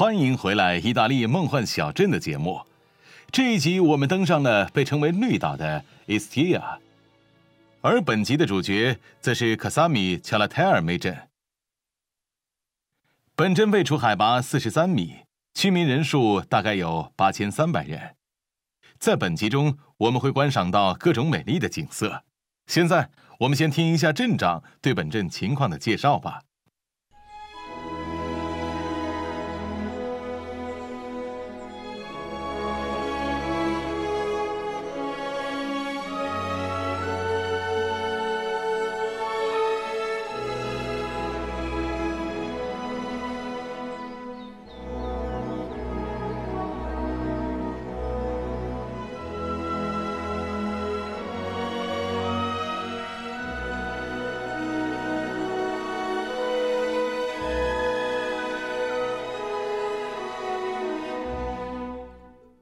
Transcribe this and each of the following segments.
欢迎回来，意大利梦幻小镇的节目。这一集我们登上了被称为绿岛的 Istia， 而本集的主角则是卡萨米乔拉泰尔梅镇。本镇位处海拔43米，居民人数大概有8300人。在本集中，我们会观赏到各种美丽的景色。现在，我们先听一下镇长对本镇情况的介绍吧。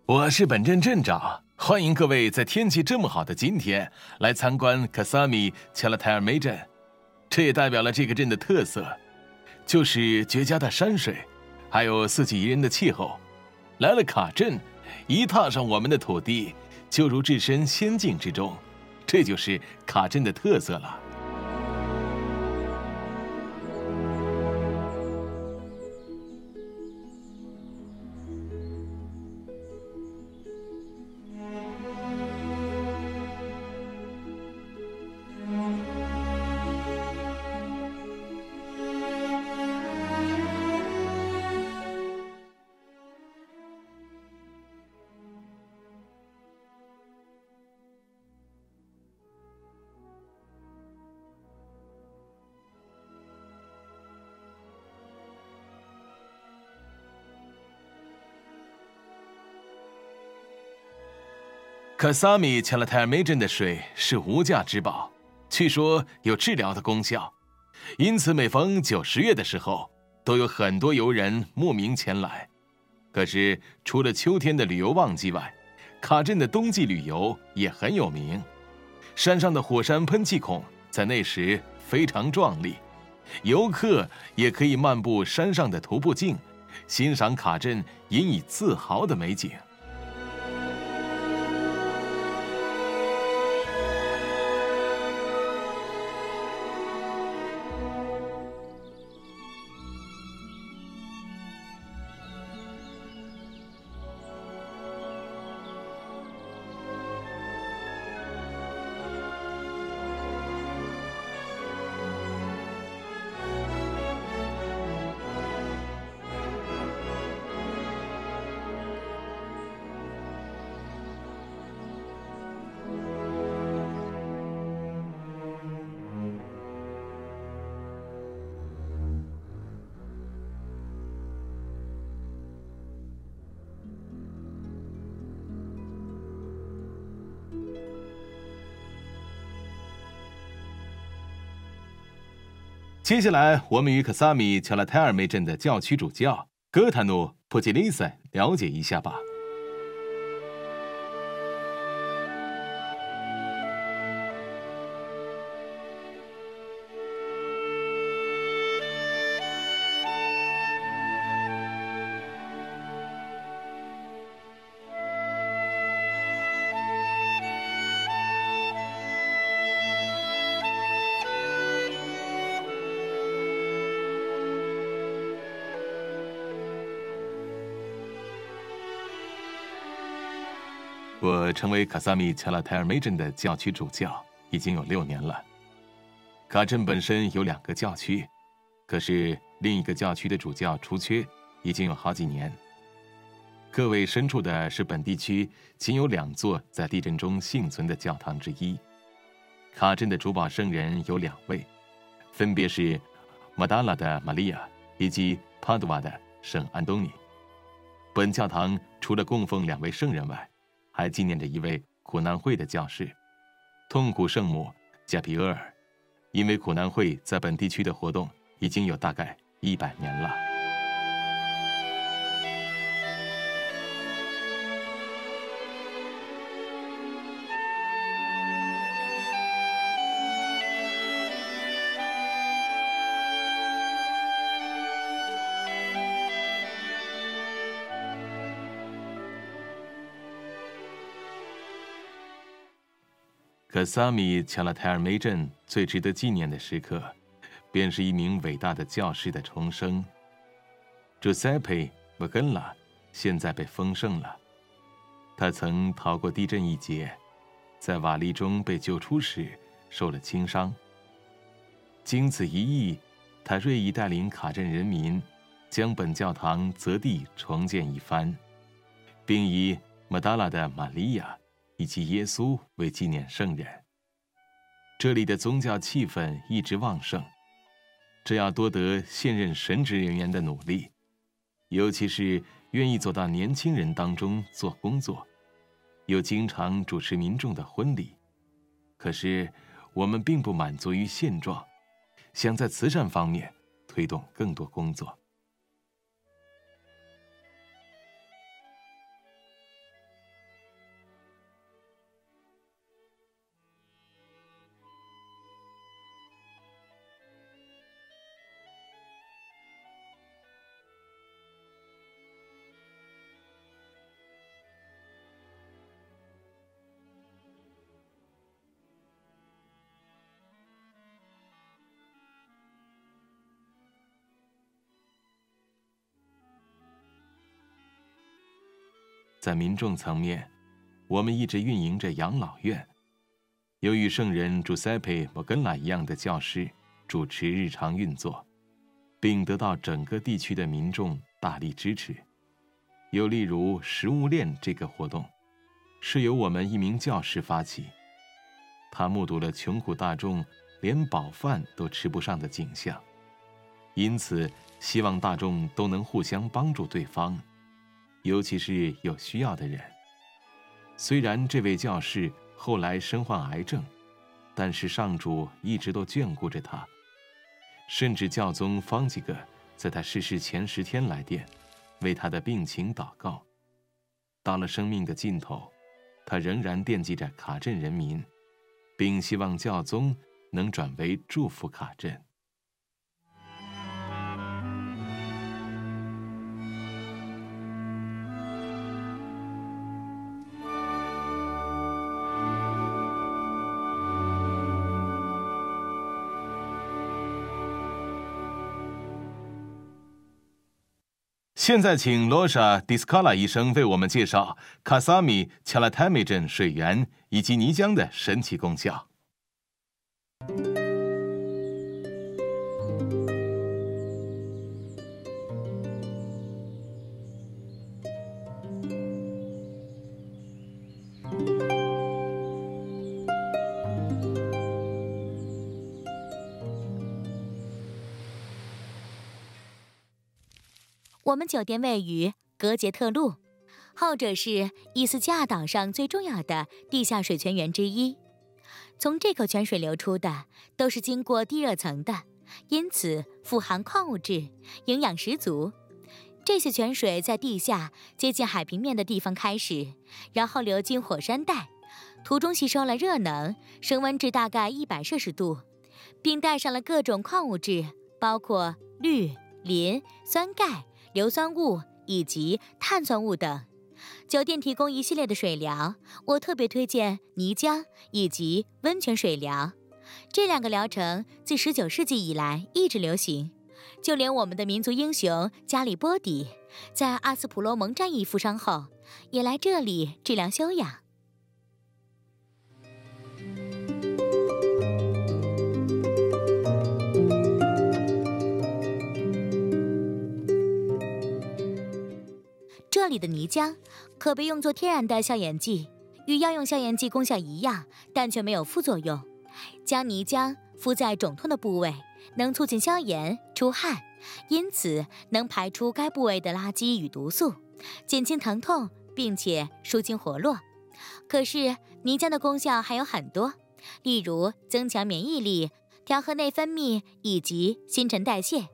我是本镇镇长，欢迎各位在天气这么好的今天来参观卡萨米乔拉泰尔梅镇。这也代表了这个镇的特色，就是绝佳的山水，还有四季宜人的气候。来了卡镇，一踏上我们的土地，就如置身仙境之中，这就是卡镇的特色了。卡萨米乔拉泰尔梅镇的水是无价之宝，据说有治疗的功效，因此每逢9、10月的时候，都有很多游人慕名前来。可是除了秋天的旅游旺季外，卡镇的冬季旅游也很有名。山上的火山喷气孔在那时非常壮丽，游客也可以漫步山上的徒步径，欣赏卡镇引以自豪的美景。接下来，我们与卡萨米乔拉泰尔梅镇的教区主教戈塔努·普吉利塞了解一下吧。我成为卡萨米乔拉泰尔梅镇的教区主教已经有6年了。卡镇本身有2个教区，可是另一个教区的主教出缺，已经有好几年。各位身处的是本地区仅有2座在地震中幸存的教堂之一。卡镇的主保圣人有2位，分别是马达拉的玛利亚以及帕杜瓦的圣安东尼。本教堂除了供奉2位圣人外，还纪念着一位苦难会的教士，痛苦圣母加皮厄尔。因为苦难会在本地区的活动已经有大概100年了。可萨米·乔拉泰尔梅镇最值得纪念的时刻，便是一名伟大的教师的重生。Giuseppe Moggella 现在被丰盛了。他曾逃过地震一劫，在瓦砾中被救出时受了轻伤。经此一役，他锐意带领卡镇人民将本教堂择地重建一番，并以马达拉的玛利亚以及耶稣为纪念圣人。这里的宗教气氛一直旺盛，这要多得现任神职人员的努力，尤其是愿意走到年轻人当中做工作，又经常主持民众的婚礼。可是我们并不满足于现状，想在慈善方面推动更多工作。在民众层面，我们一直运营着养老院，由与圣人朱塞佩·莫根拉一样的教师主持日常运作，并得到整个地区的民众大力支持。又例如食物链这个活动，是由我们一名教师发起，他目睹了穷苦大众连饱饭都吃不上的景象，因此希望大众都能互相帮助对方，尤其是有需要的人。虽然这位教士后来身患癌症，但是上主一直都眷顾着他，甚至教宗方济各在他逝世前10天来电，为他的病情祷告。到了生命的尽头，他仍然惦记着卡镇人民，并希望教宗能转为祝福卡镇。现在请罗莎·迪斯卡拉医生为我们介绍卡萨米·恰拉泰梅镇水源以及泥浆的神奇功效。我们酒店位于格杰特路，后者是伊斯加岛上最重要的地下水泉源之一。从这口泉水流出的都是经过地热层的，因此富含矿物质，营养十足。这些泉水在地下接近海平面的地方开始，然后流经火山带，途中吸收了热能，升温至大概100摄氏度，并带上了各种矿物质，包括氯、磷、酸钙、硫酸物以及碳酸物等。酒店提供一系列的水疗，我特别推荐泥浆以及温泉水疗。这2个疗程自19世纪以来一直流行，就连我们的民族英雄加里波底在阿斯普罗蒙战役负伤后，也来这里治疗休养。这里的泥浆可被用作天然的消炎剂，与药用消炎剂功效一样，但却没有副作用。将泥浆敷在肿痛的部位，能促进消炎、出汗，因此能排出该部位的垃圾与毒素，减轻疼痛，并且舒筋活络。可是泥浆的功效还有很多，例如增强免疫力、调和内分泌以及新陈代谢。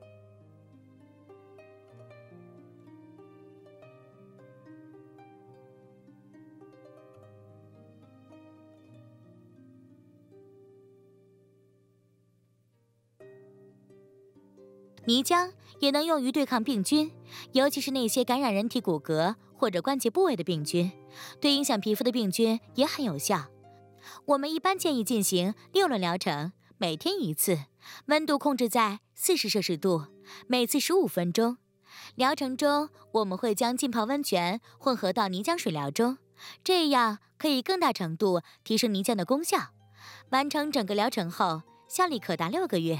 泥浆也能用于对抗病菌，尤其是那些感染人体骨骼或者关节部位的病菌，对影响皮肤的病菌也很有效。我们一般建议进行6轮疗程，每天1次，温度控制在40摄氏度，每次15分钟。疗程中，我们会将浸泡温泉混合到泥浆水疗中，这样可以更大程度提升泥浆的功效。完成整个疗程后，效力可达6个月。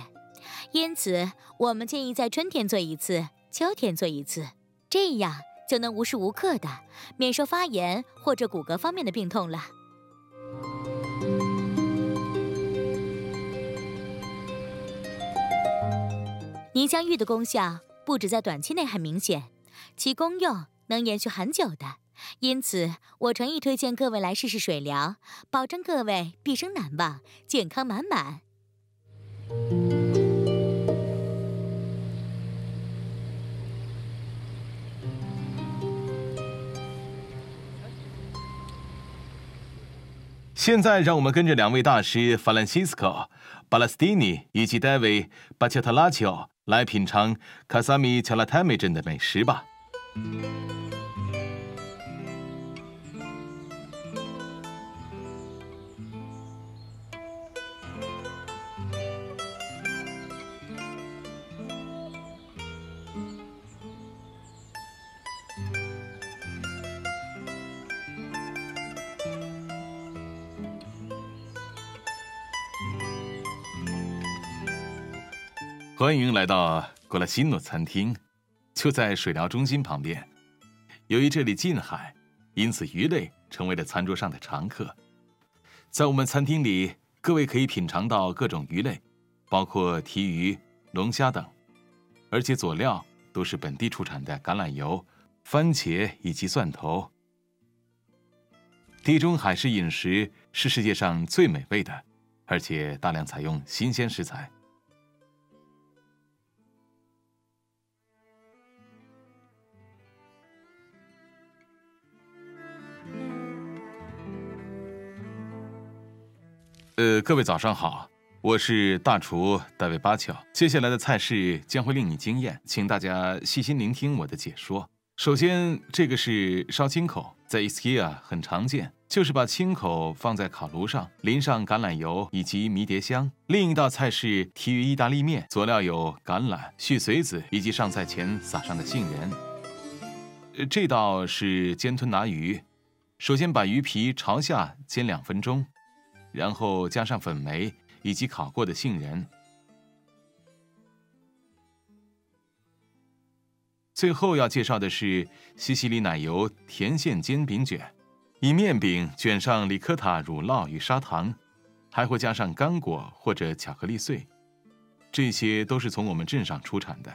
因此，我们建议在春天做1次，秋天做1次，这样就能无时无刻的免受发炎或者骨骼方面的病痛了。泥浆浴的功效不止在短期内很明显，其功用能延续很久的。因此，我诚意推荐各位来试试水疗，保证各位毕生难忘，健康满满。现在让我们跟着2位大师法兰西斯科·巴拉斯蒂尼以及戴维·巴切特拉乔来品尝卡萨米乔拉泰梅镇的美食吧。欢迎来到格拉西诺餐厅，就在水疗中心旁边。由于这里近海，因此鱼类成为了餐桌上的常客。在我们餐厅里，各位可以品尝到各种鱼类，包括鲫鱼、龙虾等，而且佐料都是本地出产的橄榄油、番茄以及蒜头。地中海式饮食是世界上最美味的，而且大量采用新鲜食材。各位早上好，我是大厨大卫巴乔。接下来的菜式将会令你惊艳，请大家细心聆听我的解说。首先，这个是烧青口，在 IKEA 很常见，就是把青口放在烤炉上，淋上橄榄油以及迷迭香。另一道菜是鲫鱼意大利面，佐料有橄榄、絮穗子以及上菜前撒上的杏仁。这道是煎吞拿鱼，首先把鱼皮朝下煎2分钟。然后加上粉梅以及烤过的杏仁。最后要介绍的是西西里奶油甜馅煎饼卷，以面饼卷上里科塔乳酪与砂糖，还会加上干果或者巧克力碎。这些都是从我们镇上出产的。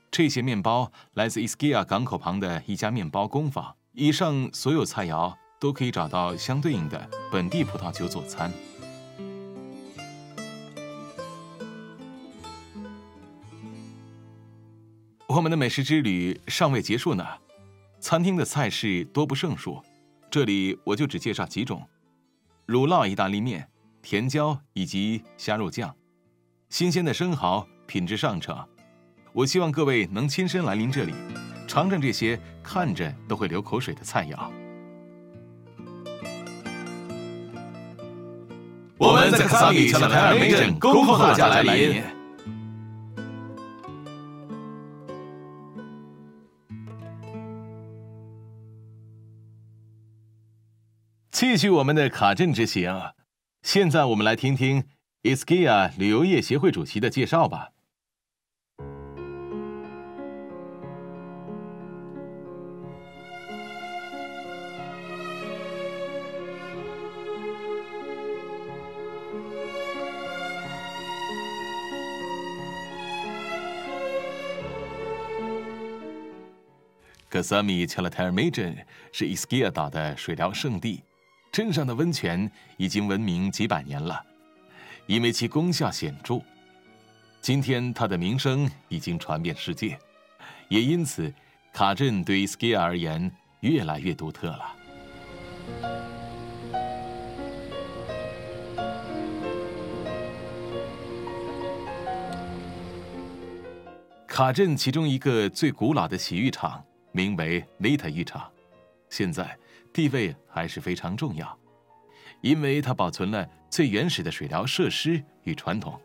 这些面包来自 IKEA 港口旁的一家面包工坊。以上所有菜肴都可以找到相对应的本地葡萄酒佐餐。我们的美食之旅尚未结束呢，餐厅的菜式多不胜数，这里我就只介绍几种：乳酪意大利面、甜椒以及虾肉酱，新鲜的生蚝，品质上乘。我希望各位能亲身来临这里，尝尝这些看着都会流口水的菜肴。我们在卡萨米乔拉泰梅镇恭候大家来临。继续我们的卡镇之行，现在我们来听听 IKEA 旅游业协会主席的介绍吧。卡萨米乔拉泰尔梅镇是 IKEA 岛的水疗圣地，镇上的温泉已经闻名几百年了，因为其功效显著。今天它的名声已经传遍世界，也因此卡镇对 IKEA 而言越来越独特了。卡镇其中一个最古老的洗浴场名为 Lita 浴场，现在地位还是非常重要。因为它保存了最原始的水疗设施与传统。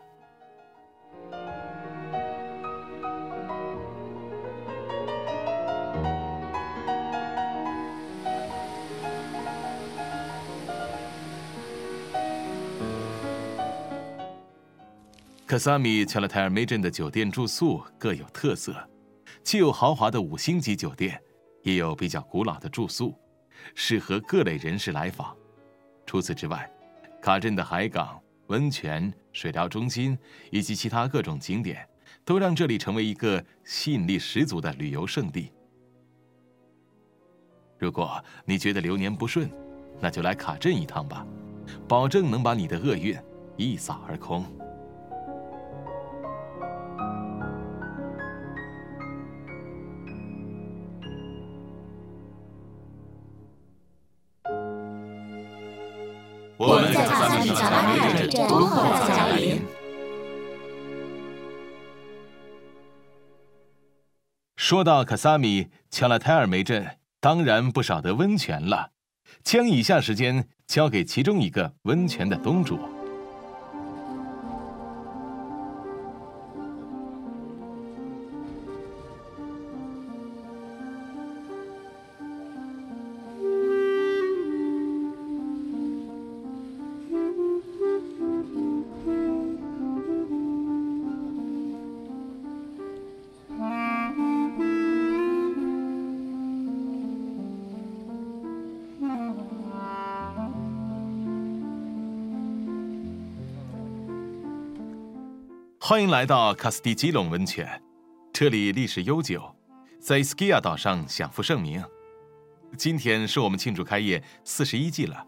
克萨米乔拉泰尔梅镇的酒店住宿各有特色，既有豪华的5星级酒店，也有比较古老的住宿，适合各类人士来访。除此之外，卡镇的海港、温泉、水疗中心以及其他各种景点，都让这里成为一个吸引力十足的旅游胜地。如果你觉得流年不顺，那就来卡镇一趟吧，保证能把你的厄运一扫而空。我们在卡萨米乔拉泰尔镇恭候大家来临。说到卡萨米乔拉泰尔梅镇，当然不少得温泉了。将以下时间交给其中一个温泉的东主。欢迎来到卡斯蒂基隆温泉，这里历史悠久，在斯基亚岛上享负盛名。今天是我们庆祝开业41季了。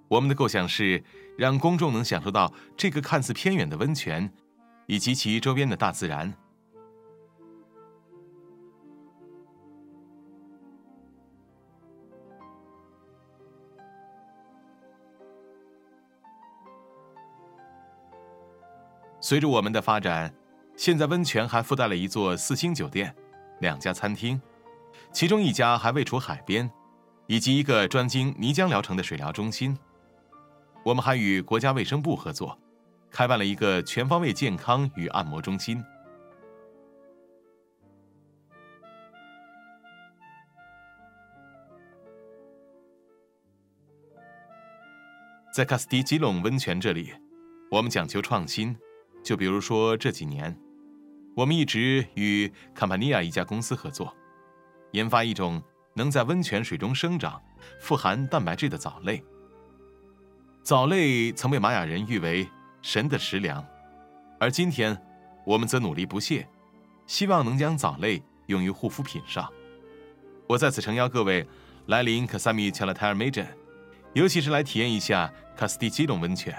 我们的构想是让公众能享受到这个看似偏远的温泉，以及其周边的大自然。随着我们的发展，现在温泉还附带了一座4星酒店、2家餐厅，其中1家还位处海边，以及一个专精泥浆疗程的水疗中心。我们还与国家卫生部合作，开办了一个全方位健康与按摩中心。在卡斯蒂基隆温泉这里，我们讲求创新。就比如说这几年，我们一直与卡帕尼亚一家公司合作，研发一种能在温泉水中生长、富含蛋白质的藻类。藻类曾被玛雅人誉为神的食粮，而今天我们则努力不懈，希望能将藻类用于护肤品上。我在此诚邀各位来临卡萨米乔拉泰尔梅镇，尤其是来体验一下卡斯蒂基隆温泉，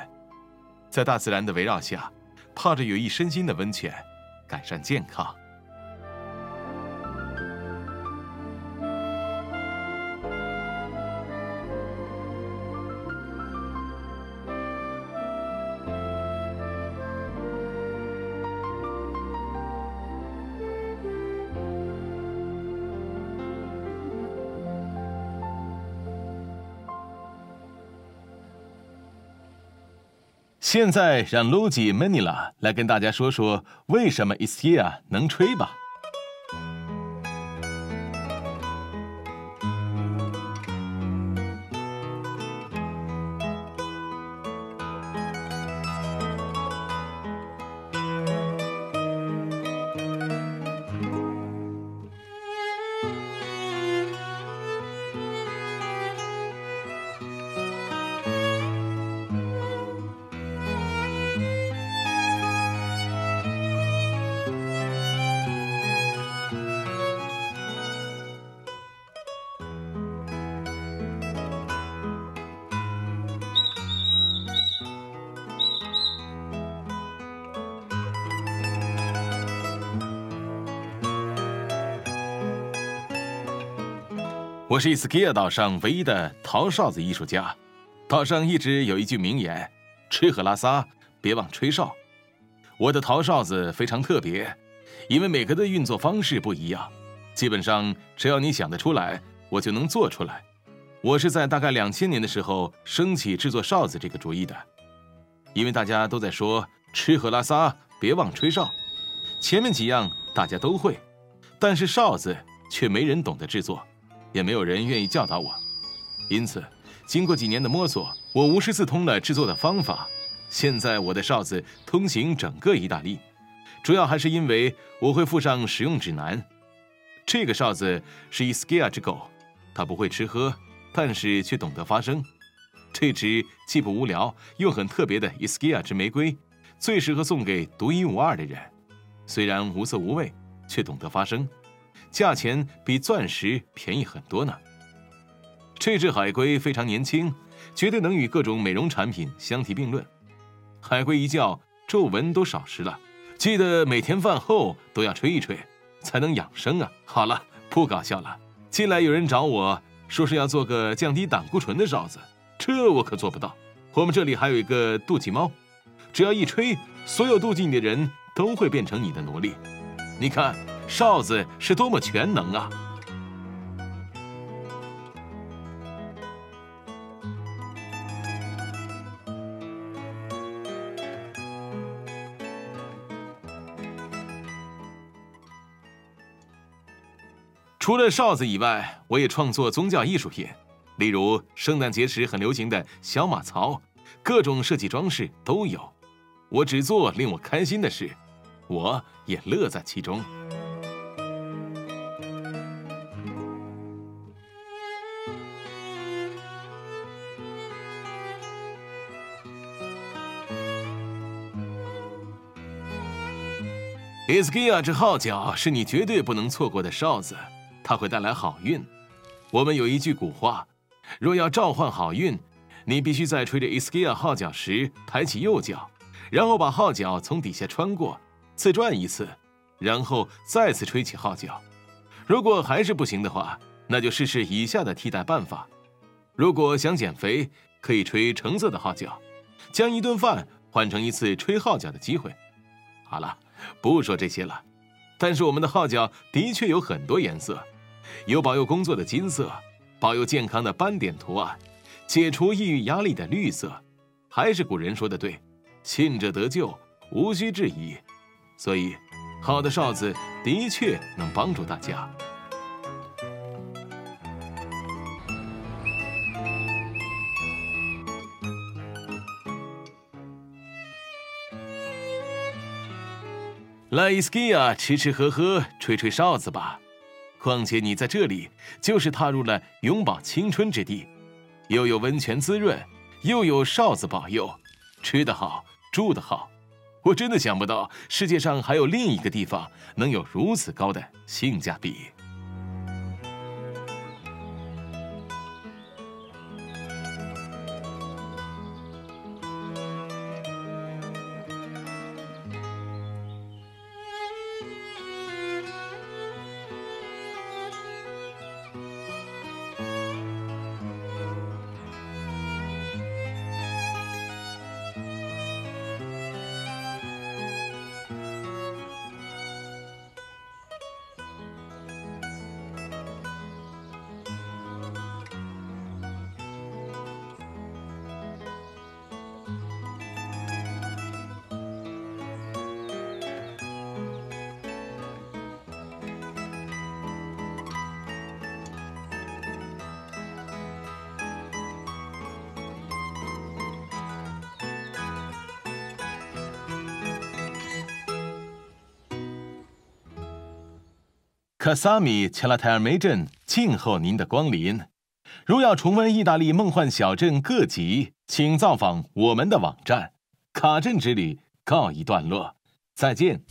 在大自然的围绕下，泡着有益身心的温泉，改善健康。现在让 Luigi Manila 来跟大家说说为什么 Ischia 能吹吧。我是伊斯基亚岛上唯一的陶哨子艺术家。岛上一直有一句名言：吃喝拉撒，别忘吹哨。我的陶哨子非常特别，因为每个的运作方式不一样，基本上只要你想得出来，我就能做出来。我是在大概2000年的时候升起制作哨子这个主意的，因为大家都在说吃喝拉撒别忘吹哨，前面几样大家都会，但是哨子却没人懂得制作，也没有人愿意教导我。因此经过几年的摸索，我无师自通了制作的方法。现在我的哨子通行整个意大利，主要还是因为我会附上使用指南。这个哨子是Ischia之狗，它不会吃喝，但是却懂得发声。这只既不无聊又很特别的Ischia之玫瑰，最适合送给独一无二的人。虽然无色无味，却懂得发声，价钱比钻石便宜很多呢。这只海龟非常年轻，绝对能与各种美容产品相提并论。海龟一叫，皱纹都少失了，记得每天饭后都要吹一吹，才能养生啊。好了，不搞笑了。近来有人找我说是要做个降低胆固醇的哨子，这我可做不到。我们这里还有一个妒忌猫，只要一吹，所有妒忌你的人都会变成你的奴隶。你看，哨子是多么全能啊！除了哨子以外，我也创作宗教艺术品，例如圣诞节时很流行的小马槽，各种设计装饰都有。我只做令我开心的事，我也乐在其中。Ischia之号角是你绝对不能错过的哨子，它会带来好运。我们有一句古话，若要召唤好运，你必须在吹着 Ischia 号角时抬起右脚，然后把号角从底下穿过，自转一次，然后再次吹起号角。如果还是不行的话，那就试试以下的替代办法。如果想减肥，可以吹橙色的号角，将一顿饭换成一次吹号角的机会。好了，不说这些了。但是我们的号角的确有很多颜色，有保佑工作的金色，保佑健康的斑点图案，解除抑郁压力的绿色。还是古人说的对，信者得救，无需质疑。所以，好的哨子的确能帮助大家。来Ischia吃吃喝喝，吹吹哨子吧。况且你在这里就是踏入了永葆青春之地，又有温泉滋润，又有哨子保佑，吃得好，住得好。我真的想不到世界上还有另一个地方能有如此高的性价比。卡萨米切拉泰尔梅镇静候您的光临。如要重温意大利梦幻小镇各集，请造访我们的网站。卡镇之旅告一段落，再见。